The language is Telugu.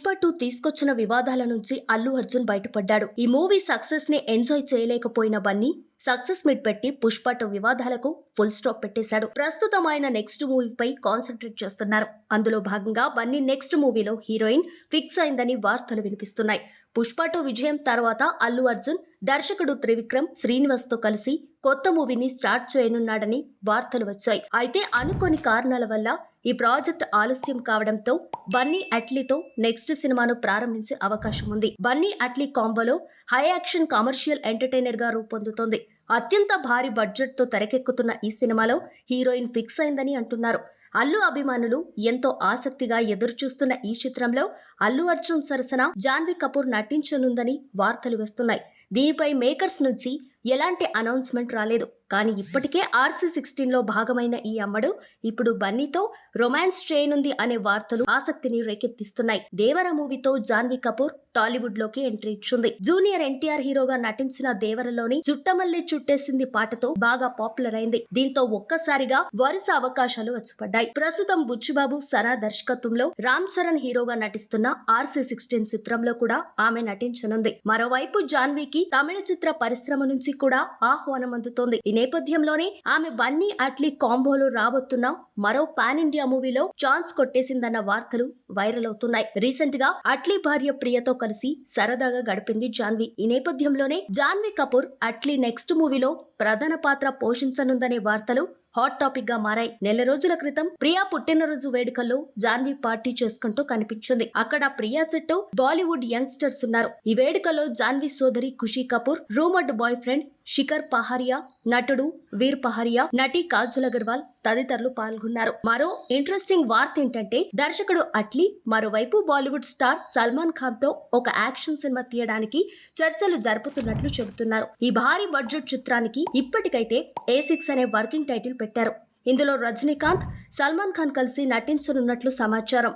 పుష్ప 2 తీసుకొచ్చిన వివాదాల నుంచి అల్లు అర్జున్ బయటపడ్డాడు. ఈ మూవీ సక్సెస్ ని ఎంజాయ్ చేయలేకపోయిన బన్నీ సక్సెస్ మీట్ పెట్టి పుష్ప 2 వివాదాలకు ఫుల్ స్టాప్ పెట్టేశాడు. ప్రస్తుతం ఆయన నెక్స్ట్ మూవీపై కాన్సన్ట్రేట్ చేస్తున్నారు. అందులో భాగంగా బన్నీ నెక్స్ట్ మూవీలో హీరోయిన్ ఫిక్స్ అయిందని వార్తలు వినిపిస్తున్నాయి. పుష్ప 2 విజయం తర్వాత అల్లు అర్జున్ దర్శకుడు త్రివిక్రమ్ శ్రీనివాస్ తో కలిసి కొత్త మూవీని స్టార్ట్ చేయనున్నాడని వార్తలు వచ్చాయి. అయితే అనుకోని కారణాల వల్ల ఈ ప్రాజెక్ట్ ఆలస్యం కావడంతో బన్నీ అట్లీతో నెక్స్ట్ సినిమాను ప్రారంభించే అవకాశం ఉంది. బన్నీ అట్లీ కాంబోలో హై యాక్షన్ కమర్షియల్ ఎంటర్టైనర్ గా రూపొందుతోంది. అత్యంత భారీ బడ్జెట్ తో తెరకెక్కుతున్న ఈ సినిమాలో హీరోయిన్ ఫిక్స్ అయిందని అంటున్నారు. అల్లు అభిమానులు ఎంతో ఆసక్తిగా ఎదురుచూస్తున్న ఈ చిత్రంలో అల్లు అర్జున్ సరసన జాన్వీ కపూర్ నటించనుందని వార్తలు వస్తున్నాయి. దీనిపై మేకర్స్ నుంచి ఎలాంటి అనౌన్స్మెంట్ రాలేదు. కానీ ఇప్పటికే RC16లో భాగమైన ఈ అమ్మడు ఇప్పుడు బన్నీతో రొమాన్స్ చేయనుంది అనే వార్తలు ఆసక్తిని రేకెత్తిస్తున్నాయి. దేవర మూవీతో జాన్వీ కపూర్ టాలీవుడ్ లోకి ఎంట్రీ ఇచ్చింది. జూనియర్ ఎన్టీఆర్ హీరోగా నటించిన దేవరలోని చుట్టమల్లి చుట్టేసింది పాటతో బాగా పాపులర్ అయింది. దీంతో ఒక్కసారిగా వరుస అవకాశాలు వచ్చిపడ్డాయి. ప్రస్తుతం బుచ్చిబాబు సనా దర్శకత్వంలో రామ్ చరణ్ హీరోగా నటిస్తున్న RC16 చిత్రంలో కూడా ఆమె నటించనుంది. మరోవైపు జాన్వీకి తమిళ చిత్ర పరిశ్రమ నుంచి కూడా ఆహ్వానం అందుతోంది. ఈ నేపథ్యంలోనే ఆమె బన్నీ అట్లీ కాంబోలో రాబోతున్న మరో పాన్ ఇండియా మూవీలో ఛాన్స్ కొట్టేసిందన్న వార్తలు వైరల్ అవుతున్నాయి. రీసెంట్ గా అట్లీ భార్య ప్రియతో కలిసి సరదాగా గడిపింది జాన్వీ. ఈ నేపథ్యంలోనే జాన్వీ కపూర్ అట్లీ నెక్స్ట్ మూవీలో ప్రధాన పాత్ర పోషించనుందనే వార్తలు హాట్ టాపిక్ గా మారాయి. నెల రోజుల క్రితం ప్రియా పుట్టినరోజు వేడుకల్లో జాన్వీ పార్టీ చేసుకుంటూ కనిపించింది. అక్కడ ప్రియా చుట్టూ బాలీవుడ్ యంగ్స్టర్స్ ఉన్నారు. ఈ వేడుకలో జాన్వీ సోదరి Khushi Kapoor, rumoured boyfriend Shikhar Pahariya, నటుడు వీర్ పహారియా, నటి కాజల్ అగర్వాల్ తదితరులు పాల్గొన్నారు. మరో ఇంట్రెస్టింగ్ వార్త ఏంటంటే దర్శకుడు అట్లీ మరోవైపు బాలీవుడ్ స్టార్ సల్మాన్ ఖాన్ తో ఒక యాక్షన్ సినిమా తీయడానికి చర్చలు జరుపుతున్నట్లు చెబుతున్నారు. ఈ భారీ బడ్జెట్ చిత్రానికి ఇప్పటికైతే A6 అనే వర్కింగ్ టైటిల్ పెట్టారు. ఇందులో రజనీకాంత్, సల్మాన్ ఖాన్ కలిసి నటించనున్నట్లు సమాచారం.